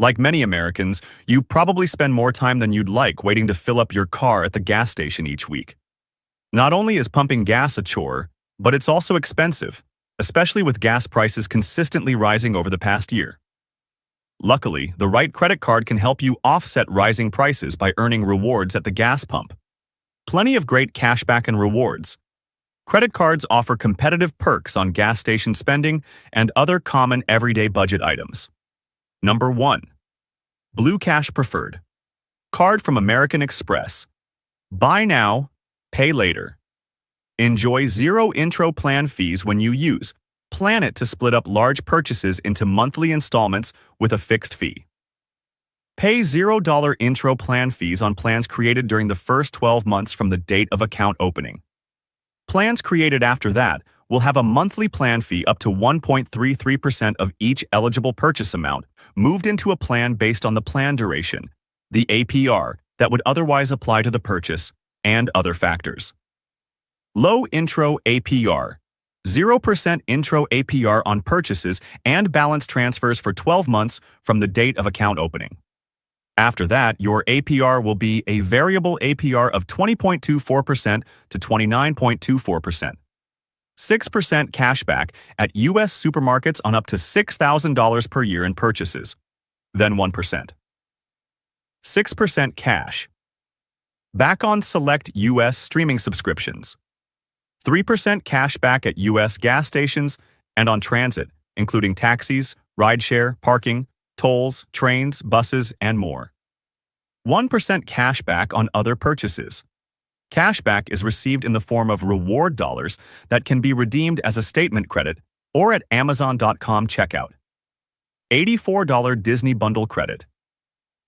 Like many Americans, you probably spend more time than you'd like waiting to fill up your car at the gas station each week. Not only is pumping gas a chore, but it's also expensive, especially with gas prices consistently rising over the past year. Luckily, the right credit card can help you offset rising prices by earning rewards at the gas pump. Plenty of great cashback and rewards. Credit cards offer competitive perks on gas station spending and other common everyday budget items. Number 1. Blue Cash Preferred. Card from American Express. Buy now, pay later. Enjoy zero intro plan fees when you use. Plan it to split up large purchases into monthly installments with a fixed fee. Pay $0 intro plan fees on plans created during the first 12 months from the date of account opening. Plans created after that will have a monthly plan fee up to 1.33% of each eligible purchase amount moved into a plan based on the plan duration, the APR that would otherwise apply to the purchase, and other factors. Low intro APR. 0% intro APR on purchases and balance transfers for 12 months from the date of account opening. After that, your APR will be a variable APR of 20.24% to 29.24%. 6% cashback at U.S. supermarkets on up to $6,000 per year in purchases, then 1%. 6% cash back on select U.S. streaming subscriptions. 3% cashback at U.S. gas stations and on transit, including taxis, rideshare, parking, tolls, trains, buses, and more. 1% cashback on other purchases. Cashback is received in the form of reward dollars that can be redeemed as a statement credit or at Amazon.com checkout. $84 Disney Bundle Credit.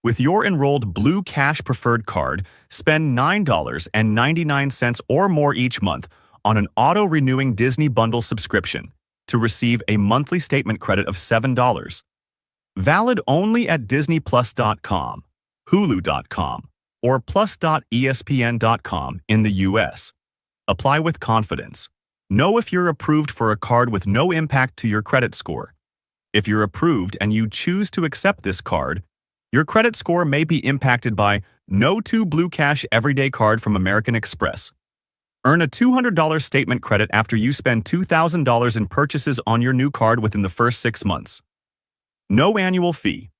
With your enrolled Blue Cash Preferred card, spend $9.99 or more each month on an auto-renewing Disney Bundle subscription to receive a monthly statement credit of $7. Valid only at DisneyPlus.com, Hulu.com, or Plus.ESPN.com in the U.S. Apply with confidence. Know if you're approved for a card with no impact to your credit score. If you're approved and you choose to accept this card, your credit score may be impacted by No to Blue Cash Everyday Card from American Express. Earn a $200 statement credit after you spend $2,000 in purchases on your new card within the first 6 months. No annual fee.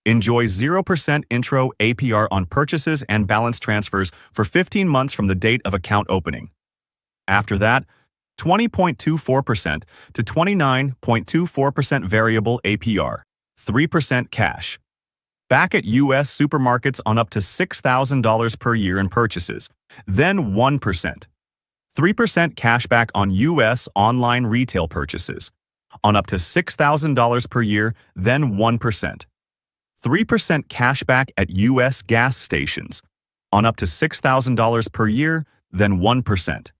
Enjoy 0% intro APR on purchases and balance transfers for 15 months from the date of account opening. After that, 20.24% to 29.24% variable APR, 3% cash. Back at U.S. supermarkets on up to $6,000 per year in purchases, then 1%. 3% cashback on U.S. online retail purchases, on up to $6,000 per year, then 1%. 3% cashback at U.S. gas stations, on up to $6,000 per year, then 1%.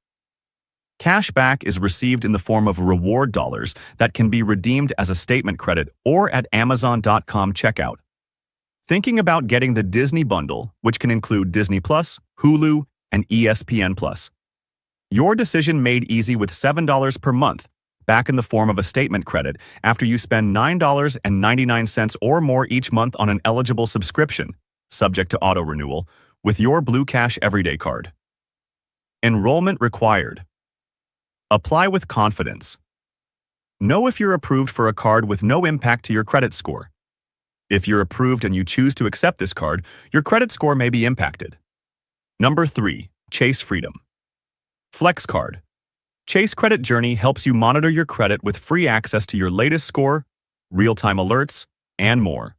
Cashback is received in the form of reward dollars that can be redeemed as a statement credit or at Amazon.com checkout. Thinking about getting the Disney Bundle, which can include Disney Plus, Hulu, and ESPN Plus. Your decision made easy with $7 per month, back in the form of a statement credit after you spend $9.99 or more each month on an eligible subscription, subject to auto-renewal, with your Blue Cash Everyday card. Enrollment required. Apply with confidence. Know if you're approved for a card with no impact to your credit score. If you're approved and you choose to accept this card, your credit score may be impacted. Number 3. Chase Freedom. Flex Card. Chase Credit Journey helps you monitor your credit with free access to your latest score, real-time alerts, and more.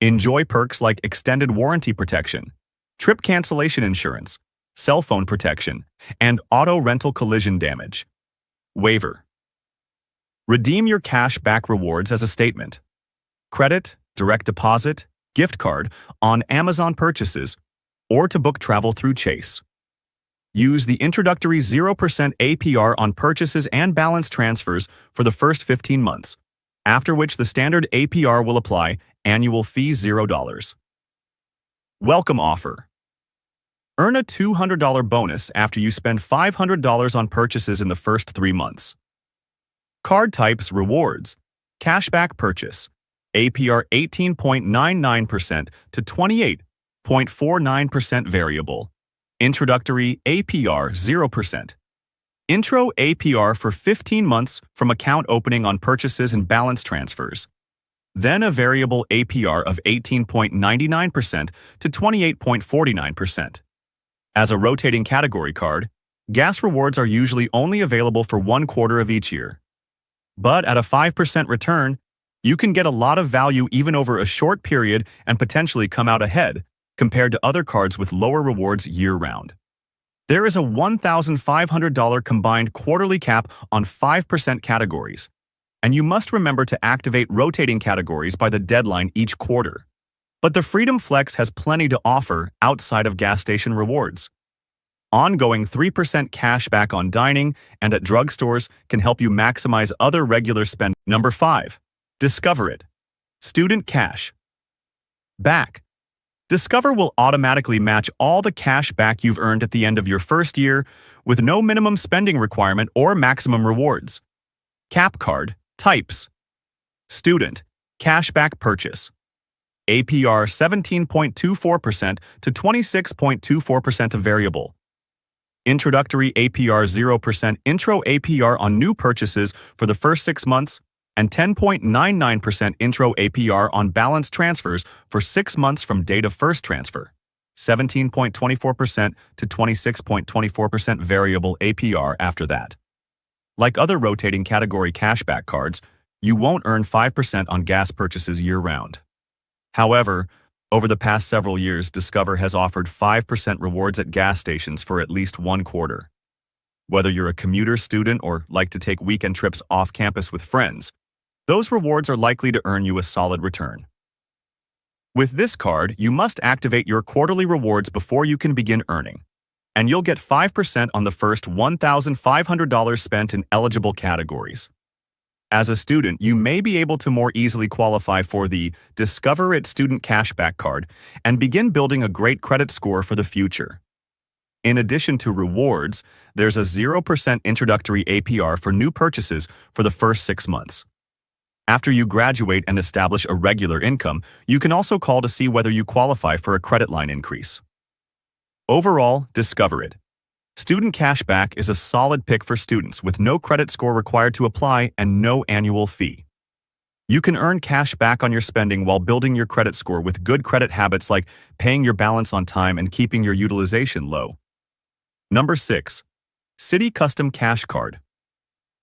Enjoy perks like extended warranty protection, trip cancellation insurance, cell phone protection, and auto rental collision damage. Waiver. Redeem your cash back rewards as a statement, credit, direct deposit, gift card on Amazon purchases, or to book travel through Chase. Use the introductory 0% APR on purchases and balance transfers for the first 15 months, after which the standard APR will apply, annual fee $0. Welcome offer. Earn a $200 bonus after you spend $500 on purchases in the first 3 months. Card types rewards, cashback purchase, APR 18.99% to 28.49% variable. Introductory APR 0%. Intro APR for 15 months from account opening on purchases and balance transfers. Then a variable APR of 18.99% to 28.49%. As a rotating category card, gas rewards are usually only available for 1/4 of each year. But at a 5% return, you can get a lot of value even over a short period and potentially come out ahead compared to other cards with lower rewards year-round. There is a $1,500 combined quarterly cap on 5% categories, and you must remember to activate rotating categories by the deadline each quarter. But the Freedom Flex has plenty to offer outside of gas station rewards. Ongoing 3% cash back on dining and at drugstores can help you maximize other regular spend. Number 5. Discover It. Student Cash Back. Discover will automatically match all the cash back you've earned at the end of your first year with no minimum spending requirement or maximum rewards. Cap Card Types. Student Cashback Purchase. APR 17.24% to 26.24% of variable. Introductory APR 0%, intro APR on new purchases for the first 6 months, and 10.99% intro APR on balance transfers for 6 months from date of first transfer. 17.24% to 26.24% variable APR after that. Like other rotating category cashback cards, you won't earn 5% on gas purchases year-round. However, over the past several years, Discover has offered 5% rewards at gas stations for at least 1/4. Whether you're a commuter, student, or like to take weekend trips off campus with friends, those rewards are likely to earn you a solid return. With this card, you must activate your quarterly rewards before you can begin earning, and you'll get 5% on the first $1,500 spent in eligible categories. As a student, you may be able to more easily qualify for the Discover It Student Cashback Card and begin building a great credit score for the future. In addition to rewards, there's a 0% introductory APR for new purchases for the first 6 months. After you graduate and establish a regular income, you can also call to see whether you qualify for a credit line increase. Overall, Discover It. Student Cashback is a solid pick for students with no credit score required to apply and no annual fee. You can earn cash back on your spending while building your credit score with good credit habits like paying your balance on time and keeping your utilization low. Number 6. City Custom Cash Card.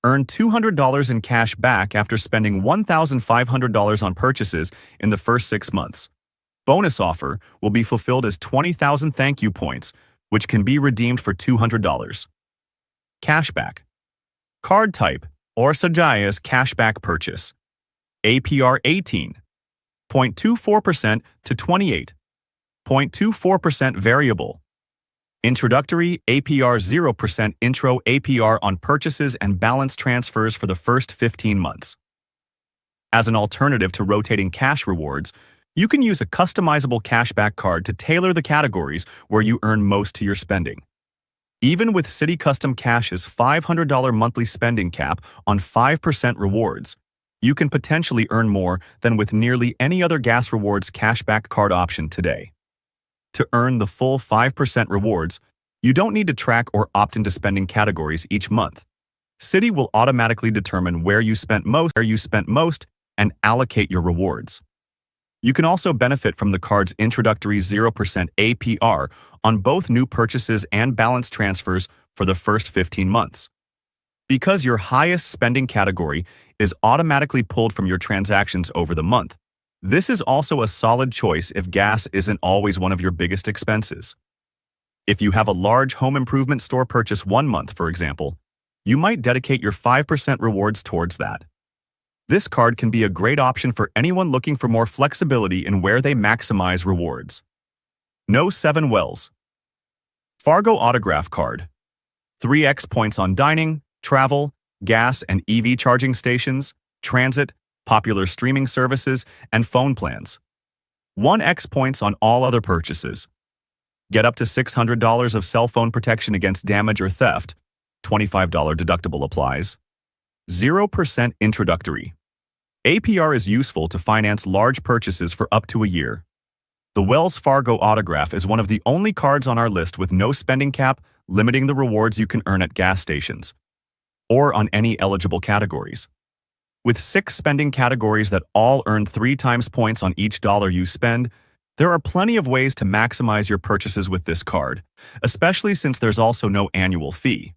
Earn $200 in cash back after spending $1,500 on purchases in the first 6 months. Bonus offer will be fulfilled as 20,000 thank you points, which can be redeemed for $200. Cashback. Card type or Sajaya's cashback purchase. APR 18.24% to 28.24% variable. Introductory APR 0% intro APR on purchases and balance transfers for the first 15 months. As an alternative to rotating cash rewards, you can use a customizable cashback card to tailor the categories where you earn most to your spending. Even with City Custom Cash's $500 monthly spending cap on 5% rewards, you can potentially earn more than with nearly any other gas rewards cashback card option today. To earn the full 5% rewards, you don't need to track or opt into spending categories each month. City will automatically determine where you spent most and allocate your rewards. You can also benefit from the card's introductory 0% APR on both new purchases and balance transfers for the first 15 months. Because your highest spending category is automatically pulled from your transactions over the month, this is also a solid choice if gas isn't always one of your biggest expenses. If you have a large home improvement store purchase one month, for example, you might dedicate your 5% rewards towards that. This card can be a great option for anyone looking for more flexibility in where they maximize rewards. No 7 Wells. Fargo Autograph Card. 3x points on dining, travel, gas and EV charging stations, transit, popular streaming services, and phone plans. 1x points on all other purchases. Get up to $600 of cell phone protection against damage or theft. $25 deductible applies. 0% introductory. APR is useful to finance large purchases for up to a year. The Wells Fargo Autograph is one of the only cards on our list with no spending cap, limiting the rewards you can earn at gas stations or on any eligible categories. With 6 spending categories that all earn 3 times points on each dollar you spend, there are plenty of ways to maximize your purchases with this card, especially since there's also no annual fee.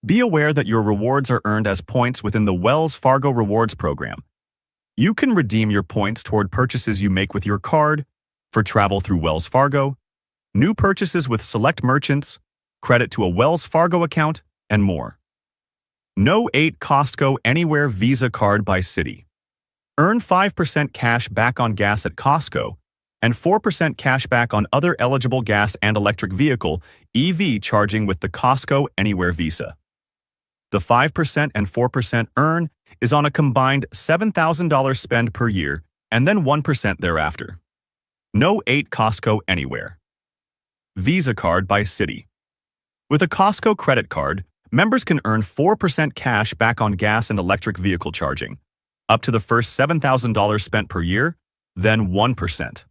Be aware that your rewards are earned as points within the Wells Fargo Rewards program. You can redeem your points toward purchases you make with your card, for travel through Wells Fargo, new purchases with select merchants, credit to a Wells Fargo account, and more. No 8 Costco Anywhere Visa Card by Citi. Earn 5% cash back on gas at Costco and 4% cash back on other eligible gas and electric vehicle (EV) charging with the Costco Anywhere Visa. The 5% and 4% earn is on a combined $7,000 spend per year and then 1% thereafter. No 8 Costco Anywhere Visa Card by Citi. With a Costco credit card, members can earn 4% cash back on gas and electric vehicle charging, up to the first $7,000 spent per year, then 1%.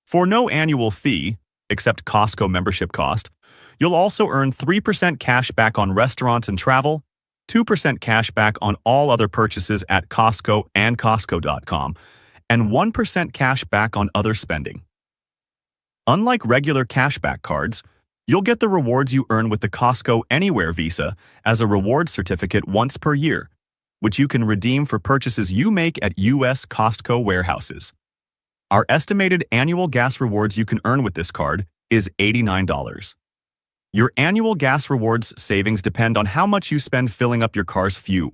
For no annual fee, except Costco membership cost, you'll also earn 3% cash back on restaurants and travel, 2% cash back on all other purchases at Costco and Costco.com, and 1% cash back on other spending. Unlike regular cashback cards, you'll get the rewards you earn with the Costco Anywhere Visa as a reward certificate once per year, which you can redeem for purchases you make at U.S. Costco warehouses. Our estimated annual gas rewards you can earn with this card is $89. Your annual gas rewards savings depend on how much you spend filling up your car's fuel.